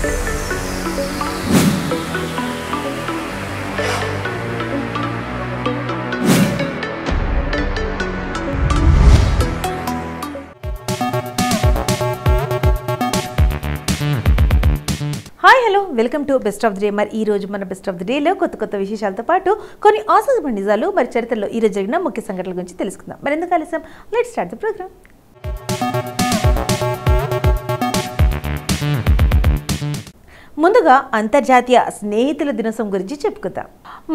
Hi hello welcome to best of the day. మరి ఈ రోజు మన బెస్ట్ ఆఫ్ ది డేలో కొత్త విశేషాలతో పాటు కొన్ని ఆసక్తికరమైన నిజాలు మరి చరిత్రలో ఈ రోజు జరిగిన ముఖ్య సంఘటనల గురించి తెలుసుకుందాం. మరి ఎందుకు ఆలస్యం, లెట్స్ స్టార్ట్ ది ప్రోగ్రామ్. ముందుగా అంతర్జాతీయ స్నేహితుల దినోత్సవం గురించి చెప్పుకుందాం.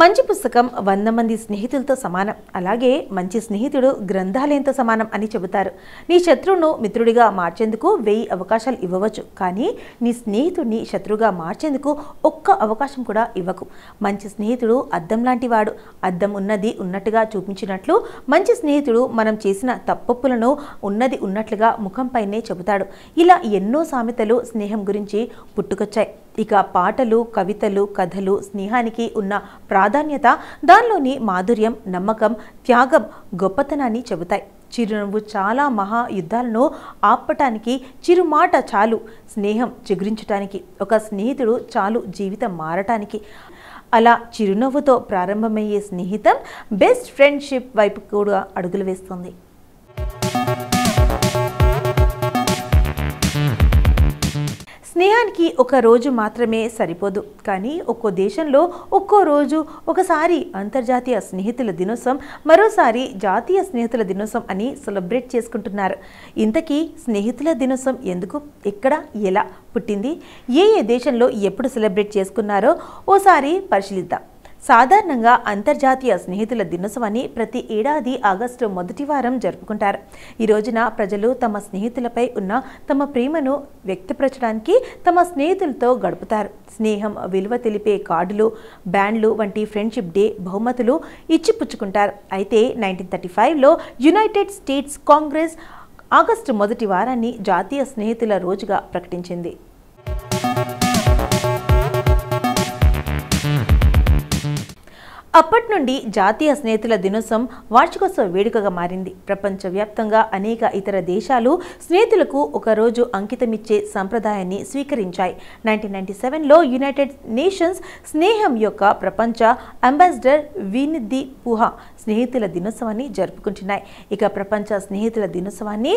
మంచి పుస్తకం 100 మంది స్నేహితులతో సమానం, అలాగే మంచి స్నేహితుడు గ్రంథాలయంతో సమానం అని చెబుతారు. నీ శత్రువును మిత్రుడిగా మార్చేందుకు 1000 అవకాశాలు ఇవ్వవచ్చు, కానీ నీ స్నేహితుడిని శత్రువుగా మార్చేందుకు ఒక్క అవకాశం కూడా ఇవ్వకు. మంచి స్నేహితుడు అద్దం లాంటి వాడు. అద్దం ఉన్నది ఉన్నట్టుగా చూపించినట్లు మంచి స్నేహితుడు మనం చేసిన తప్పొప్పులను ఉన్నది ఉన్నట్లుగా ముఖంపైనే చెబుతాడు. ఇలా ఎన్నో సామెతలు స్నేహం గురించి పుట్టుకొచ్చాయి. ఇక పాటలు, కవితలు, కథలు స్నేహానికి ఉన్న ప్రాధాన్యత, దానిలోని మాధుర్యం, నమ్మకం, త్యాగం, గొప్పతనాన్ని చెబుతాయి. చిరునవ్వు చాలా మహా యుద్ధాలను ఆపటానికి, చిరుమాట చాలు స్నేహం చిగురించటానికి, ఒక స్నేహితుడు చాలు జీవితం మారటానికి. అలా చిరునవ్వుతో ప్రారంభమయ్యే స్నేహితం బెస్ట్ ఫ్రెండ్షిప్ వైపు కూడా అడుగులు వేస్తుంది. స్నేహానికి ఒక రోజు మాత్రమే సరిపోదు, కానీ ఒక్కో దేశంలో ఒక్కో రోజు, ఒకసారి అంతర్జాతీయ స్నేహితుల దినోత్సవం, మరోసారి జాతీయ స్నేహితుల దినోత్సవం అని సెలబ్రేట్ చేసుకుంటున్నారు. ఇంతకీ స్నేహితుల దినోత్సవం ఎందుకు, ఎక్కడ, ఎలా పుట్టింది, ఏ దేశంలో ఎప్పుడు సెలబ్రేట్ చేసుకున్నారో ఓసారి పరిశీలిద్దాం. సాధారణంగా అంతర్జాతీయ స్నేహితుల దినోత్సవాన్ని ప్రతి ఏడాది ఆగస్టు మొదటి వారం జరుపుకుంటారు. ఈ రోజున ప్రజలు తమ స్నేహితులపై ఉన్న తమ ప్రేమను వ్యక్తపరచడానికి తమ స్నేహితులతో గడుపుతారు. స్నేహం విలువ తెలిపే కార్డులు, బ్యాండ్లు వంటి ఫ్రెండ్షిప్ డే బహుమతులు ఇచ్చిపుచ్చుకుంటారు. అయితే 1935లో యునైటెడ్ స్టేట్స్ కాంగ్రెస్ ఆగస్టు మొదటి వారాన్ని జాతీయ స్నేహితుల రోజుగా ప్రకటించింది. అప్పటి నుండి జాతీయ స్నేహితుల దినోత్సవం వార్షికోత్సవ వేడుకగా మారింది. ప్రపంచవ్యాప్తంగా అనేక ఇతర దేశాలు స్నేహితులకు ఒకరోజు అంకితమిచ్చే సంప్రదాయాన్ని స్వీకరించాయి. 1997లో యునైటెడ్ నేషన్స్ స్నేహం యొక్క ప్రపంచ అంబాసిడర్ విన్నీ పుహా స్నేహితుల దినోత్సవాన్ని జరుపుకుంటున్నాయి. ఇక ప్రపంచ స్నేహితుల దినోత్సవాన్ని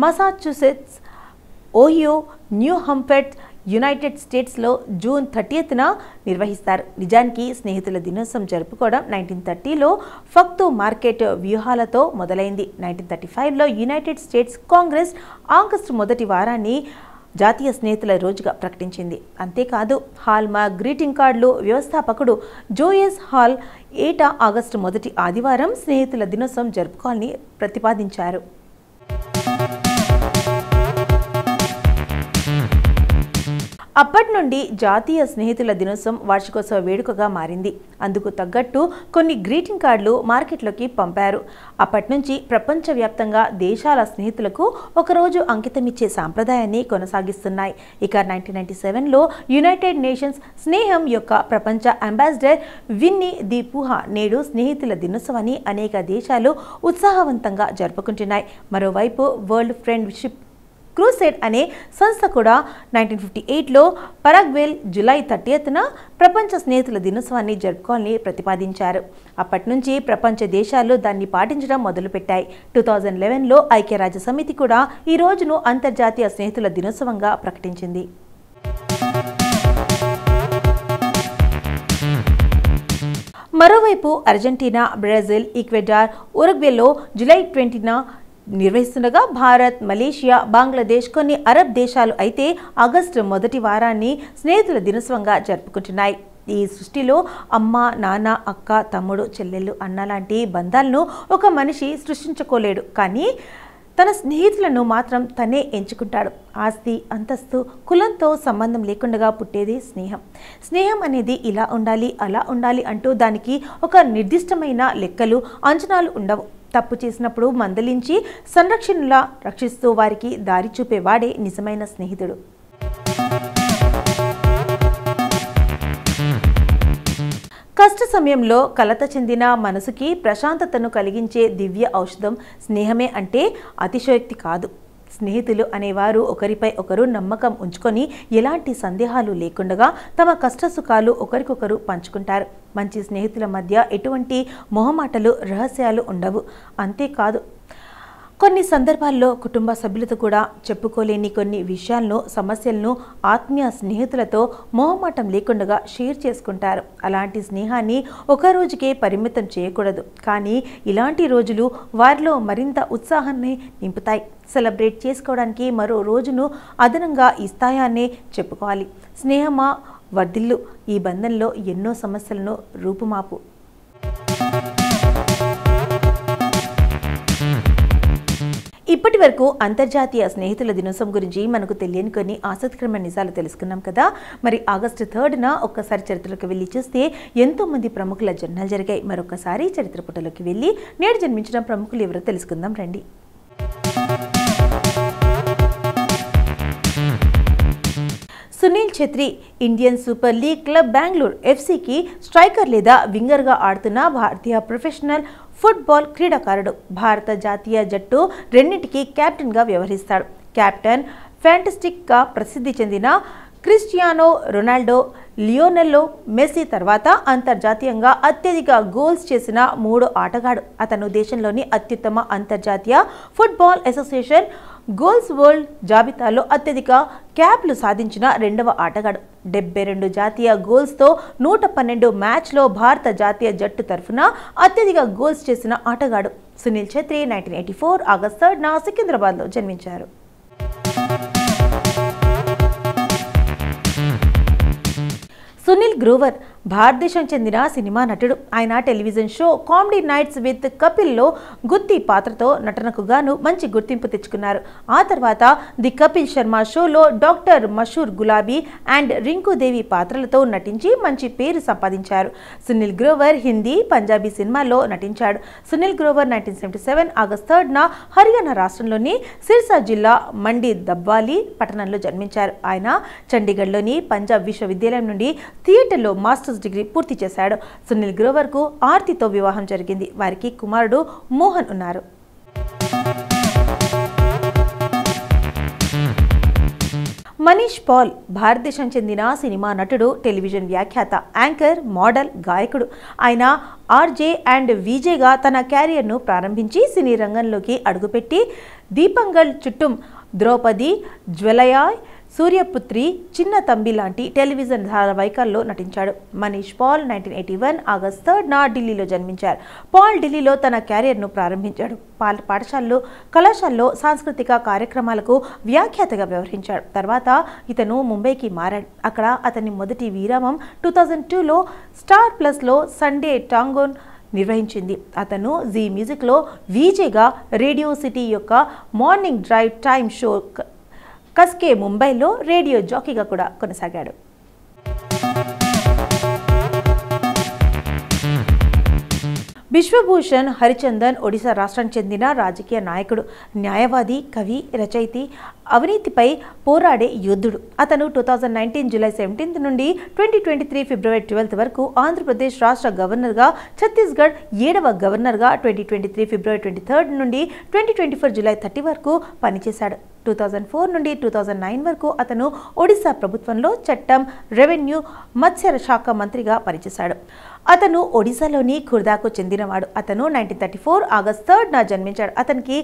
మసాచుసెట్స్, ఓహియో, న్యూ హంపెట్, యునైటెడ్ స్టేట్స్లో జూన్ 30న నిర్వహిస్తారు. నిజానికి స్నేహితుల దినోత్సవం జరుపుకోవడం 1930లో ఫక్తు మార్కెట్ వ్యూహాలతో మొదలైంది. 1935లో యునైటెడ్ స్టేట్స్ కాంగ్రెస్ ఆగస్టు మొదటి వారాన్ని జాతీయ స్నేహితుల రోజుగా ప్రకటించింది. అంతేకాదు, హాల్మార్క్ గ్రీటింగ్ కార్డులు వ్యవస్థాపకుడు జోయస్ హాల్ ఏటా ఆగస్టు మొదటి ఆదివారం స్నేహితుల దినోత్సవం జరుపుకోవాలని ప్రతిపాదించారు. అప్పటి నుండి జాతీయ స్నేహితుల దినోత్సవం వార్షికోత్సవ వేడుకగా మారింది. అందుకు తగ్గట్టు కొన్ని గ్రీటింగ్ కార్డులు మార్కెట్లోకి పంపారు. అప్పటి నుంచి ప్రపంచవ్యాప్తంగా దేశాల స్నేహితులకు ఒకరోజు అంకితమిచ్చే సాంప్రదాయాన్ని కొనసాగిస్తున్నాయి. ఇక 1997లో యునైటెడ్ నేషన్స్ స్నేహం యొక్క ప్రపంచ అంబాసిడర్ విన్నీ ది పుహా నేడు స్నేహితుల దినోత్సవాన్ని అనేక దేశాలు ఉత్సాహవంతంగా జరుపుకుంటున్నాయి. మరోవైపు వరల్డ్ ఫ్రెండ్షిప్ క్రూసేడ్ అనే సంస్థ కూడా 1958లో పరాగ్వేల్ జూలై 30న ప్రపంచ స్నేహితుల దినోత్సవాన్ని జరుపుకోవాలని ప్రతిపాదించారు. అప్పటి నుంచి ప్రపంచ దేశాలు దాన్ని పాటించడం మొదలుపెట్టాయి. 2011లో ఐక్యరాజ్య సమితి కూడా ఈ రోజును అంతర్జాతీయ స్నేహితుల దినోత్సవంగా ప్రకటించింది. మరోవైపు అర్జెంటీనా, బ్రెజిల్, ఈక్వెడార్, ఉరుగ్వేలో జూలై 20న నిర్వహిస్తుండగా భారత్, మలేషియా, బంగ్లాదేశ్, కొన్ని అరబ్ దేశాలు అయితే ఆగస్టు మొదటి వారాన్ని స్నేహితుల దినోత్సవంగా జరుపుకుంటున్నాయి. ఈ సృష్టిలో అమ్మ, నాన్న, అక్క, తమ్ముడు, చెల్లెళ్ళు, అన్న లాంటి బంధాలను ఒక మనిషి సృష్టించుకోలేడు, కానీ తన స్నేహితులను మాత్రం తనే ఎంచుకుంటాడు. ఆస్తి, అంతస్తు, కులంతో సంబంధం లేకుండా పుట్టేది స్నేహం. స్నేహం అనేది ఇలా ఉండాలి, అలా ఉండాలి అంటూ దానికి ఒక నిర్దిష్టమైన లెక్కలు, అంచనాలు ఉండవు. తప్పు చేసినప్పుడు మందలించి సంరక్షణలా రక్షిస్తూ వారికి దారి చూపేవాడే నిజమైన స్నేహితుడు. కష్ట సమయంలో కలత చెందిన మనసుకి ప్రశాంతతను కలిగించే దివ్య ఔషధం స్నేహమే అంటే అతిశయోక్తి కాదు. స్నేహితులు అనేవారు ఒకరిపై ఒకరు నమ్మకం ఉంచుకొని ఎలాంటి సందేహాలు లేకుండా తమ కష్టసుఖాలు ఒకరికొకరు పంచుకుంటారు. మంచి స్నేహితుల మధ్య ఎటువంటి మొహమాటలు రహస్యాలు ఉండవు. అంతేకాదు, కొన్ని సందర్భాల్లో కుటుంబ సభ్యులతో కూడా చెప్పుకోలేని కొన్ని విషయాలను, సమస్యలను ఆత్మీయ స్నేహితులతో మొహమాటం లేకుండా షేర్ చేసుకుంటారు. అలాంటి స్నేహాన్ని ఒక రోజుకే పరిమితం చేయకూడదు, కానీ ఇలాంటి రోజులు వారిలో మరింత ఉత్సాహాన్ని నింపుతాయి. సెలబ్రేట్ చేసుకోవడానికి మరో రోజును అదనంగా ఇస్తాయనే చెప్పుకోవాలి. స్నేహమా వర్ధిల్లు ఈ బంధంలో ఎన్నో సమస్యలను రూపుమాపు. ఇప్పటి వరకు అంతర్జాతీయ స్నేహితుల దినోత్సవం గురించి మనకు తెలియని కొన్ని ఆసక్తికరమైన నిజాలు తెలుసుకున్నాం కదా. మరి ఆగస్టు 3న ఒక్కసారి చరిత్రలోకి వెళ్ళి చూస్తే ఎంతో మంది ప్రముఖుల జన్మలు జరిగాయి. మరొకసారి చరిత్ర పుటలోకి వెళ్ళి నేడు జన్మించిన ప్రముఖులు ఎవరో తెలుసుకుందాం రండి. Sunil Chhetri Indian Super League club Bengaluru ఎఫ్సికి స్ట్రైకర్ లేదా వింగర్గా ఆడుతున్న భారతీయ ప్రొఫెషనల్ ఫుట్బాల్ క్రీడాకారుడు. భారత జాతీయ జట్టు రెండింటికి కెప్టెన్గా వ్యవహరిస్తాడు. కెప్టెన్ ఫ్యాంటాస్టిక్గా ప్రసిద్ధి చెందిన క్రిస్టియానో రొనాల్డో, లియోనెల్ మెస్సీ తర్వాత అంతర్జాతీయంగా అత్యధిక గోల్స్ చేసిన 3వ ఆటగాడు. అతను దేశంలోని అత్యుత్తమ అంతర్జాతీయ ఫుట్బాల్ అసోసియేషన్ గోల్స్ వరల్డ్ జాబితాలో అత్యధిక క్యాప్లు సాధించిన 2వ ఆటగాడు. 72 జాతీయ గోల్స్తో 112 మ్యాచ్లో భారత జాతీయ జట్టు తరఫున అత్యధిక గోల్స్ చేసిన ఆటగాడు. సునీల్ ఛెత్రి 1984 ఆగస్టు 3న సికింద్రాబాద్లో జన్మించారు. సునీల్ గ్రోవర్ భారతదేశం చెందిన సినిమా నటుడు. ఆయన television show Comedy Nights with కపిల్లో గుత్తి పాత్రతో నటనకు గాను మంచి గుర్తింపు తెచ్చుకున్నారు. ఆ తర్వాత ది కపిల్ శర్మ షోలో డాక్టర్ మషూర్ గులాబీ అండ్ రింకుదేవి పాత్రలతో నటించి మంచి పేరు సంపాదించారు. సునీల్ గ్రోవర్ హిందీ, పంజాబీ సినిమాల్లో నటించాడు. సునీల్ గ్రోవర్ 1977 ఆగస్టు 3న హర్యానా రాష్ట్రంలోని సిర్సా జిల్లా మండి దబ్వాలి పట్టణంలో జన్మించారు. ఆయన చండీగఢ్లోని పంజాబ్ విశ్వవిద్యాలయం నుండి థియేటర్లో మాస్టర్స్ డిగ్రీ పూర్తి చేశాడు. సునీల్ గ్రోవర్కు ఆర్తితో వివాహం జరిగింది. వారికి కుమారుడు మోహన్ ఉన్నారు. మనీష్ పాల్ భారతదేశం చెందిన సినిమా నటుడు, టెలివిజన్ వ్యాఖ్యాత, యాంకర్, మోడల్, గాయకుడు. ఆయన ఆర్జే అండ్ విజేగా తన క్యారియర్ను ప్రారంభించి సినీ రంగంలోకి అడుగుపెట్టి దీపంగల్ చుట్టం, ద్రౌపది, జ్వలయాయ్, సూర్యపుత్రి, చిన్న తంబి లాంటి టెలివిజన్ ధారావాహికాల్లో నటించాడు. మనీష్ పాల్ 1981 ఆగస్టు 3న ఢిల్లీలో జన్మించారు. పాల్ ఢిల్లీలో తన క్యారియర్ను ప్రారంభించాడు. పాల్ పాఠశాలలో, కళాశాలలో సాంస్కృతిక కార్యక్రమాలకు వ్యాఖ్యాతగా వ్యవహరించాడు. తర్వాత ఇతను ముంబైకి మారాడు. అక్కడ అతని మొదటి విరామం 2002లో స్టార్ ప్లస్లో సండే టాంగోన్ నిర్వహించింది. అతను జీ మ్యూజిక్లో విజేగా, రేడియో సిటీ యొక్క మార్నింగ్ డ్రైవ్ టైమ్ షో కస్కే ముంబైలో రేడియో జాకీగా కూడా కొనసాగాడు. బిశ్వభూషణ్ హరిచందన్ ఒడిశా రాష్ట్రానికి చెందిన రాజకీయ నాయకుడు, న్యాయవాది, కవి, రచయిత, అవినీతిపై పోరాడే యోధుడు. అతను 2019 జూలై 17 నుండి 2023 ఫిబ్రవరి 12 వరకు ఆంధ్రప్రదేశ్ రాష్ట్ర గవర్నర్గా, ఛత్తీస్గఢ్ 7వ గవర్నర్గా 2023 ఫిబ్రవరి 23 నుండి 2024 జూలై 30 వరకు పనిచేశాడు. 2004 నుండి 2009 వరకు అతను ఒడిశా ప్రభుత్వంలో చట్టం, రెవెన్యూ, మత్స్య శాఖ మంత్రిగా పనిచేశాడు. అతను ఒడిశాలోని ఖుర్దాకు చెందినవాడు. అతను 1934 ఆగస్టు 3న జన్మించాడు. అతనికి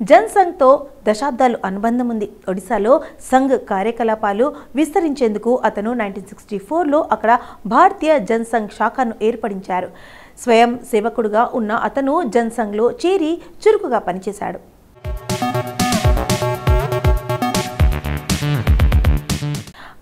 జన్సంఘ్తో దశాబ్దాలు అనుబంధం ఉంది. ఒడిశాలో సంఘ్ కార్యకలాపాలు విస్తరించేందుకు అతను 1964లో అక్కడ భారతీయ జన్సంఘ్ శాఖను ఏర్పడించారు. స్వయం సేవకుడుగా ఉన్న అతను జన్సంఘ్లో చేరి చురుకుగా పనిచేశాడు.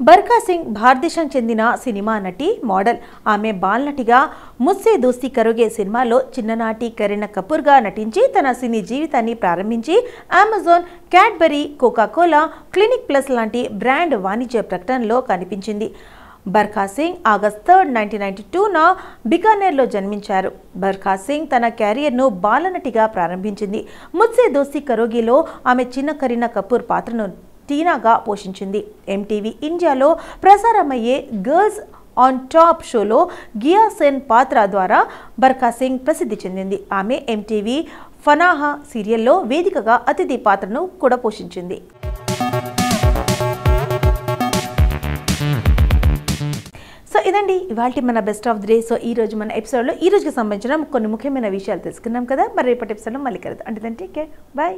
బర్ఖా సింగ్ భారతదేశం చెందిన సినిమా నటి, మోడల్. ఆమె బాలనటిగా ముస్సే దోస్తీ కరోగే సినిమాలో చిన్ననాటి కరీనా కపూర్గా నటించి తన సినీ జీవితాన్ని ప్రారంభించి Amazon, Cadbury, Coca Cola, clinic plus లాంటి బ్రాండ్ వాణిజ్య ప్రకటనలో కనిపించింది. బర్ఖా సింగ్ ఆగస్టు 3, 1992న బికానేర్లో జన్మించారు. బర్ఖా సింగ్ తన క్యారియర్ను బాలనటిగా ప్రారంభించింది. ముస్సే దోస్తీ కరోగిలో ఆమె చిన్న కరీనా కపూర్ పాత్రను టీనాగా పోషించింది. ఎంటీవీ ఇండియాలో ప్రసారమయ్యే గర్ల్స్ ఆన్ టాప్ షోలో గియా సెన్ పాత్ర ద్వారా బర్ఖా సింగ్ ప్రసిద్ధి చెందింది. ఆమె ఎంటీవీ ఫనాహా సీరియల్లో వేదికగా అతిథి పాత్రను కూడా పోషించింది. సో ఇదండి ఇవాల్టి మన best of the day. So ఈ రోజు మన ఎపిసోడ్లో ఈ రోజుకి సంబంధించిన కొన్ని ముఖ్యమైన విషయాలు తెలుసుకున్నాం కదా. మరి రేపటి ఎపిసోడ్లో మళ్ళీ కలుద్దాం. అంటే టేక్ కేర్, బాయ్.